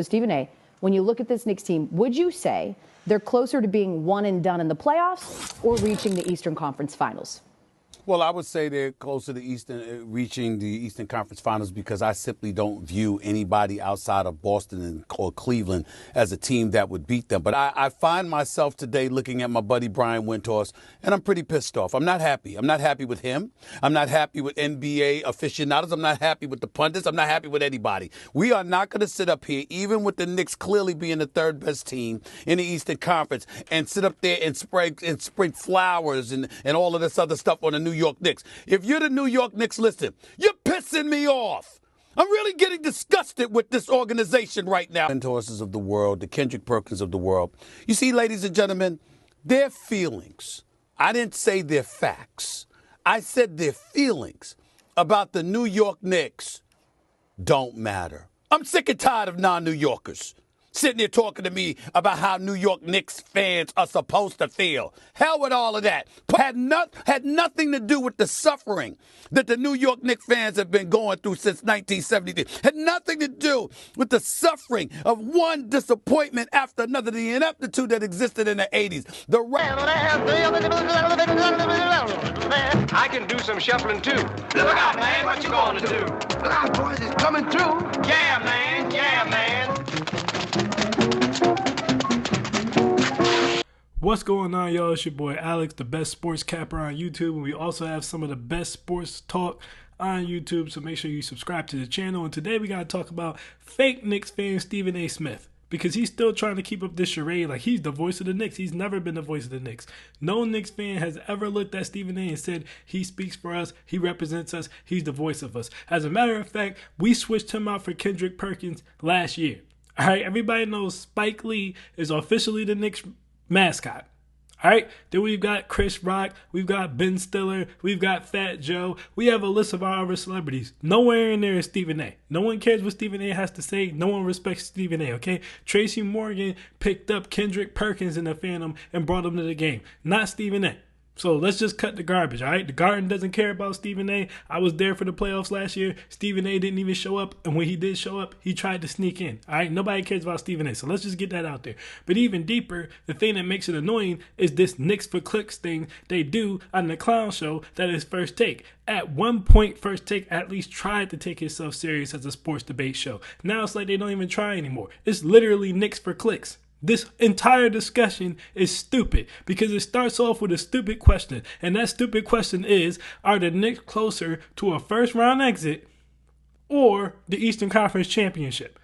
Stephen A., when you look at this Knicks team, would you say they're closer to being one and done in the playoffs or reaching the Eastern Conference Finals? Well, I would say they're close to reaching the Eastern Conference Finals because I simply don't view anybody outside of Boston or Cleveland as a team that would beat them. But I find myself today looking at my buddy Brian Windhorst, and I'm pretty pissed off. I'm not happy. I'm not happy with him. I'm not happy with NBA aficionados. I'm not happy with the pundits. I'm not happy with anybody. We are not going to sit up here, even with the Knicks clearly being the third best team in the Eastern Conference, and sit up there and spray flowers and all of this other stuff on the New York Knicks. If you're the New York Knicks, listen, you're pissing me off. I'm really getting disgusted with this organization right now. The Windhorsts of the world, the Kendrick Perkins of the world. You see, ladies and gentlemen, their feelings, I didn't say their facts. I said their feelings about the New York Knicks don't matter. I'm sick and tired of non-New Yorkers sitting there talking to me about how New York Knicks fans are supposed to feel. Hell with all of that. Had nothing to do with the suffering that the New York Knicks fans have been going through since 1973. Had nothing to do with the suffering of one disappointment after another, the ineptitude that existed in the 80s. I can do some shuffling too. Look out, man. What you gonna do? Look out, boys. It's coming through. Yeah, man. Yeah, man. What's going on, y'all? It's your boy Alex, the best sports capper on YouTube, and we also have some of the best sports talk on YouTube, so make sure you subscribe to the channel. And today we got to talk about fake Knicks fan Stephen A. Smith, because he's still trying to keep up this charade like he's the voice of the Knicks. He's never been the voice of the Knicks. No Knicks fan has ever looked at Stephen A. and said he speaks for us, he represents us, he's the voice of us. As a matter of fact, we switched him out for Kendrick Perkins last year. All right, everybody knows Spike Lee is officially the Knicks mascot. All right, then we've got Chris Rock, we've got Ben Stiller, we've got Fat Joe. We have a list of our other celebrities. Nowhere in there is Stephen A. No one cares what Stephen A. has to say. No one respects Stephen A., okay? Tracy Morgan picked up Kendrick Perkins in the fandom and brought him to the game, not Stephen A. So let's just cut the garbage, all right? The Garden doesn't care about Stephen A. I was there for the playoffs last year. Stephen A. didn't even show up, and when he did show up, he tried to sneak in, all right? Nobody cares about Stephen A., so let's just get that out there. But even deeper, the thing that makes it annoying is this Knicks for Clicks thing they do on the clown show that is First Take. At one point, First Take at least tried to take itself serious as a sports debate show. Now it's like they don't even try anymore. It's literally Knicks for Clicks. This entire discussion is stupid because it starts off with a stupid question. And that stupid question is, are the Knicks closer to a first round exit or the Eastern Conference Championship?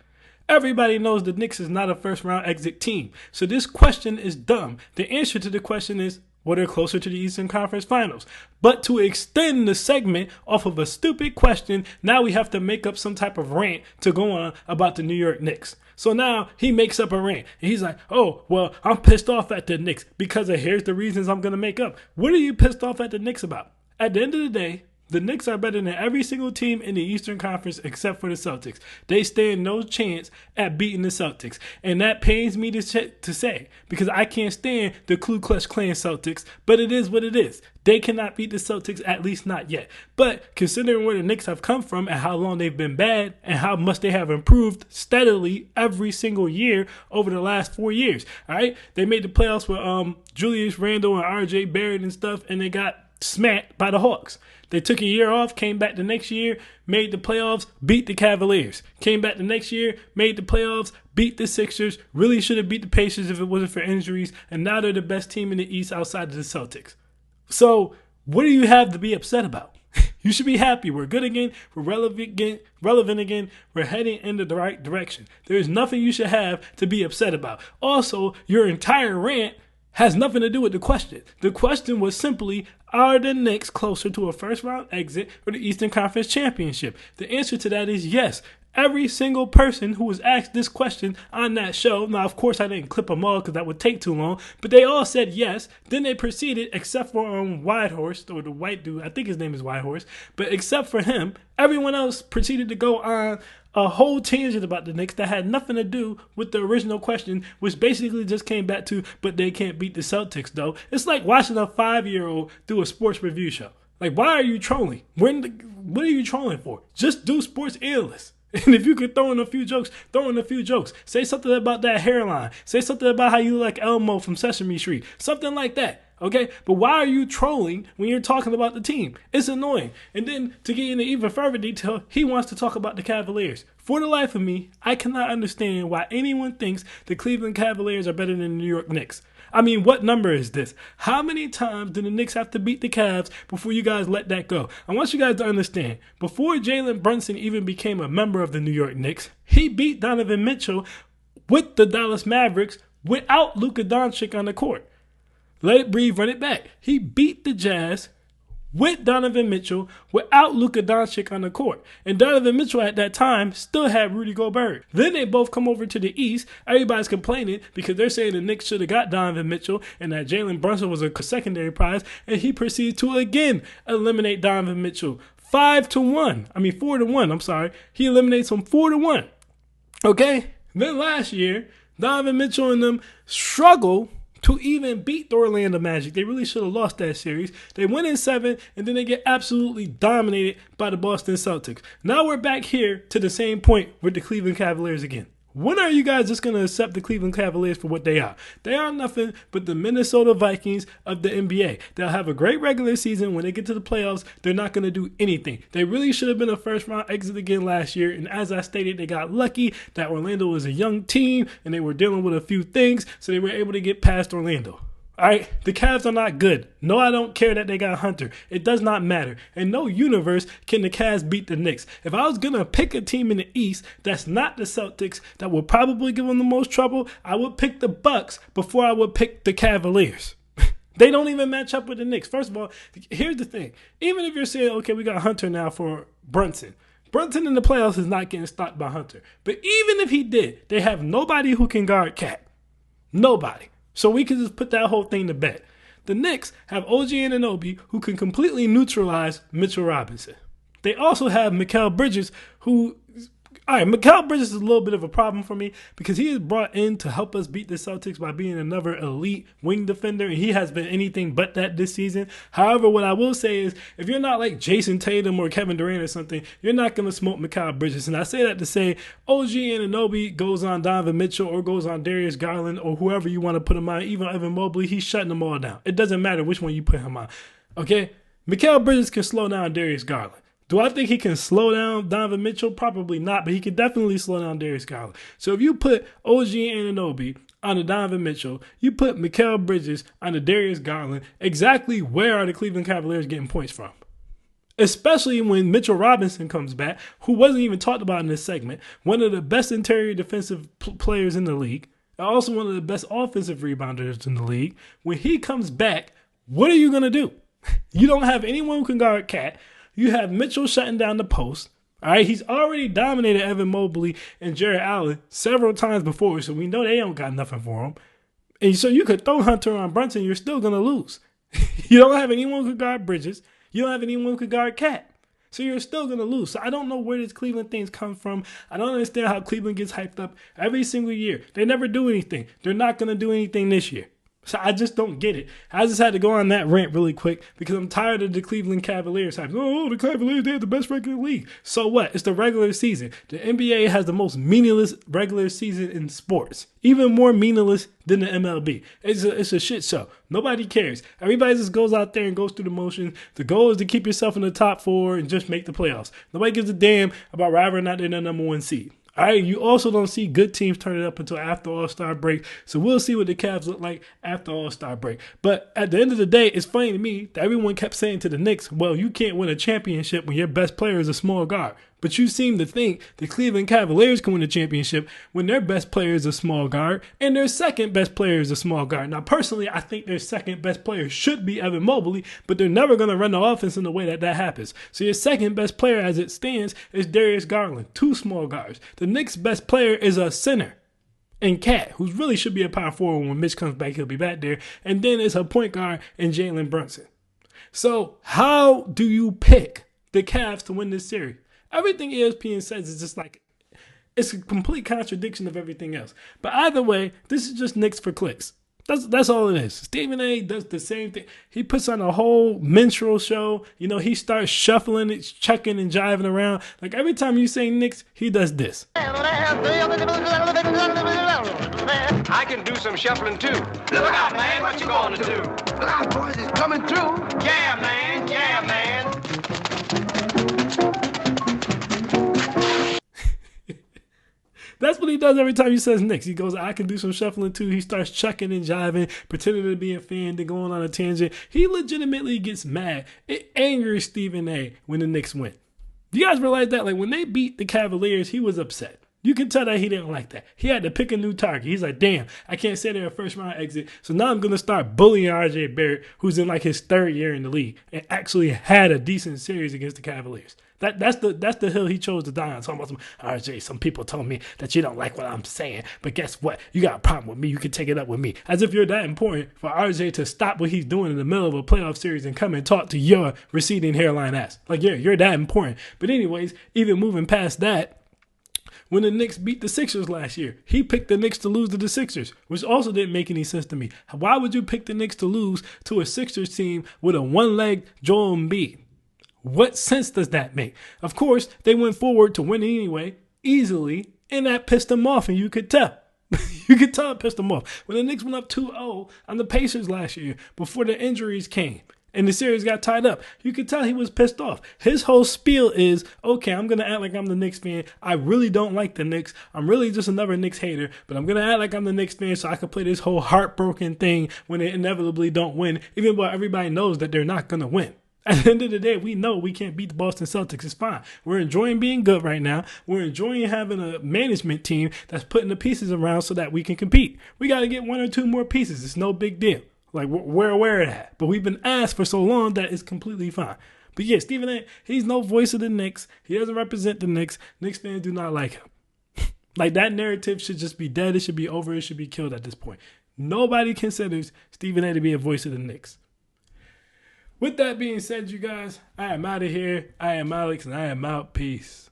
Everybody knows the Knicks is not a first round exit team. So this question is dumb. The answer to the question is, well, they're closer to the Eastern Conference Finals. But to extend the segment off of a stupid question, now we have to make up some type of rant to go on about the New York Knicks. So now he makes up a rant. And he's like, oh, well, I'm pissed off at the Knicks because of here's the reasons I'm going to make up. What are you pissed off at the Knicks about? At the end of the day, the Knicks are better than every single team in the Eastern Conference except for the Celtics. They stand no chance at beating the Celtics. And that pains me to say because I can't stand the Ku Klux Klan Celtics, but it is what it is. They cannot beat the Celtics, at least not yet. But considering where the Knicks have come from and how long they've been bad and how much they have improved steadily every single year over the last 4 years, all right? They made the playoffs with Julius Randle and R.J. Barrett and stuff, and they got smacked by the Hawks. They took a year off, came back the next year, made the playoffs, beat the Cavaliers. Came back the next year, made the playoffs, beat the Sixers. Really should have beat the Pacers if it wasn't for injuries. And now they're the best team in the East outside of the Celtics. So what do you have to be upset about? You should be happy. We're good again. We're relevant again. We're heading in the right direction. There's nothing you should have to be upset about. Also, your entire rant has nothing to do with the question. The question was simply, are the Knicks closer to a first-round exit or the Eastern Conference Championship? The answer to that is yes. Every single person who was asked this question on that show, now of course I didn't clip them all because that would take too long, but they all said yes. Then they proceeded, except for Whitehorse, or the white dude, I think his name is Whitehorse, but except for him, everyone else proceeded to go on a whole tangent about the Knicks that had nothing to do with the original question, which basically just came back to, but they can't beat the Celtics though. It's like watching a 5-year-old do a sports review show. Like, why are you trolling? What are you trolling for? Just do sports analysts. And if you could throw in a few jokes, throw in a few jokes. Say something about that hairline. Say something about how you look like Elmo from Sesame Street. Something like that. Okay? But why are you trolling when you're talking about the team? It's annoying. And then to get into even further detail, he wants to talk about the Cavaliers. For the life of me, I cannot understand why anyone thinks the Cleveland Cavaliers are better than the New York Knicks. I mean, what number is this? How many times did the Knicks have to beat the Cavs before you guys let that go? I want you guys to understand, before Jalen Brunson even became a member of the New York Knicks, he beat Donovan Mitchell with the Dallas Mavericks without Luka Doncic on the court. Let it breathe, run it back. He beat the Jazz with Donovan Mitchell without Luka Doncic on the court. And Donovan Mitchell at that time still had Rudy Gobert. Then they both come over to the East. Everybody's complaining because they're saying the Knicks should have got Donovan Mitchell and that Jalen Brunson was a secondary prize. And he proceeds to again eliminate Donovan Mitchell 4-1. I'm sorry. He eliminates him 4-1. Okay? Then last year, Donovan Mitchell and them struggle to even beat the Orlando Magic. They really should have lost that series. They win in 7, and then they get absolutely dominated by the Boston Celtics. Now we're back here to the same point with the Cleveland Cavaliers again. When are you guys just going to accept the Cleveland Cavaliers for what they are? They are nothing but the Minnesota Vikings of the NBA. They'll have a great regular season. When they get to the playoffs, they're not going to do anything. They really should have been a first-round exit again last year, and as I stated, they got lucky that Orlando was a young team, and they were dealing with a few things, so they were able to get past Orlando. All right, the Cavs are not good. No, I don't care that they got Hunter. It does not matter. In no universe can the Cavs beat the Knicks. If I was going to pick a team in the East that's not the Celtics that would probably give them the most trouble, I would pick the Bucks before I would pick the Cavaliers. They don't even match up with the Knicks. First of all, here's the thing. Even if you're saying, okay, we got Hunter now for Brunson. Brunson in the playoffs is not getting stopped by Hunter. But even if he did, they have nobody who can guard Cat. Nobody. So we can just put that whole thing to bed. The Knicks have OG Anunoby, who can completely neutralize Mitchell Robinson. They also have Mikal Bridges, who... All right, Mikal Bridges is a little bit of a problem for me because he is brought in to help us beat the Celtics by being another elite wing defender, and he has been anything but that this season. However, what I will say is if you're not like Jason Tatum or Kevin Durant or something, you're not going to smoke Mikal Bridges. And I say that to say OG Anunoby goes on Donovan Mitchell or goes on Darius Garland or whoever you want to put him on, even Evan Mobley, he's shutting them all down. It doesn't matter which one you put him on. Okay? Mikal Bridges can slow down Darius Garland. Do I think he can slow down Donovan Mitchell? Probably not, but he can definitely slow down Darius Garland. So if you put OG Anunoby on the Donovan Mitchell, you put Mikal Bridges on the Darius Garland, exactly where are the Cleveland Cavaliers getting points from? Especially when Mitchell Robinson comes back, who wasn't even talked about in this segment, one of the best interior defensive players in the league, and also one of the best offensive rebounders in the league. When he comes back, what are you going to do? You don't have anyone who can guard Cat. You have Mitchell shutting down the post. All right, he's already dominated Evan Mobley and Jarrett Allen several times before, so we know they don't got nothing for him. And so you could throw Hunter on Brunson, you're still going to lose. You don't have anyone who can guard Bridges. You don't have anyone who can guard Cat. So you're still going to lose. So I don't know where this Cleveland things come from. I don't understand how Cleveland gets hyped up every single year. They never do anything. They're not going to do anything this year. So I just don't get it. I just had to go on that rant really quick because I'm tired of the Cleveland Cavaliers. Oh, the Cavaliers, they have the best record in the league. So what? It's the regular season. The NBA has the most meaningless regular season in sports. Even more meaningless than the MLB. It's a shit show. Nobody cares. Everybody just goes out there and goes through the motions. The goal is to keep yourself in the top 4 and just make the playoffs. Nobody gives a damn about whether or not they're the number 1 seed. All right, you also don't see good teams turn it up until after All-Star break. So we'll see what the Cavs look like after All-Star break. But at the end of the day, it's funny to me that everyone kept saying to the Knicks, well, you can't win a championship when your best player is a small guard. But you seem to think the Cleveland Cavaliers can win a championship when their best player is a small guard and their second best player is a small guard. Now, personally, I think their second best player should be Evan Mobley, but they're never going to run the offense in the way that happens. So your second best player as it stands is Darius Garland, 2 small guards. The Knicks' best player is a center. And Cat, who really should be a power forward. When Mitch comes back, he'll be back there. And then it's a point guard in Jalen Brunson. So how do you pick the Cavs to win this series? Everything ESPN says is just like, it's a complete contradiction of everything else. But either way, this is just Knicks for clicks. That's all it is. Stephen A. does the same thing. He puts on a whole minstrel show. You know, he starts shuffling it, chucking and jiving around. Like every time you say Knicks, he does this. I can do some shuffling too. Look out, man, what you gonna do? Look out, boys, it's coming through. Yeah, man, yeah, man. That's what he does every time he says Knicks. He goes, I can do some shuffling too. He starts chucking and jiving, pretending to be a fan, then going on a tangent. He legitimately gets mad. It angers Stephen A. when the Knicks win. You guys realize that? Like when they beat the Cavaliers, he was upset. You can tell that he didn't like that. He had to pick a new target. He's like, damn, I can't say they're a first round exit. So now I'm going to start bullying RJ Barrett, who's in like his third year in the league and actually had a decent series against the Cavaliers. That's the hill he chose to die on. Talking about some RJ, some people told me that you don't like what I'm saying, but guess what? You got a problem with me. You can take it up with me. As if you're that important for RJ to stop what he's doing in the middle of a playoff series and come and talk to your receding hairline ass. Like, yeah, you're that important. But anyways, even moving past that, when the Knicks beat the Sixers last year, he picked the Knicks to lose to the Sixers, which also didn't make any sense to me. Why would you pick the Knicks to lose to a Sixers team with a one-legged Joel Embiid? What sense does that make? Of course, they went forward to win anyway, easily, and that pissed them off, and you could tell. You could tell it pissed them off. When the Knicks went up 2-0 on the Pacers last year, before the injuries came, and the series got tied up, you could tell he was pissed off. His whole spiel is, okay, I'm going to act like I'm the Knicks fan. I really don't like the Knicks. I'm really just another Knicks hater, but I'm going to act like I'm the Knicks fan so I can play this whole heartbroken thing when they inevitably don't win, even though everybody knows that they're not going to win. At the end of the day, we know we can't beat the Boston Celtics. It's fine. We're enjoying being good right now. We're enjoying having a management team that's putting the pieces around so that we can compete. We got to get one or two more pieces. It's no big deal. Like, we're aware of that. But we've been asked for so long that it's completely fine. But yeah, Stephen A., he's no voice of the Knicks. He doesn't represent the Knicks. Knicks fans do not like him. Like, that narrative should just be dead. It should be over. It should be killed at this point. Nobody considers Stephen A. to be a voice of the Knicks. With that being said, you guys, I am out of here. I am Alex, and I am out. Peace.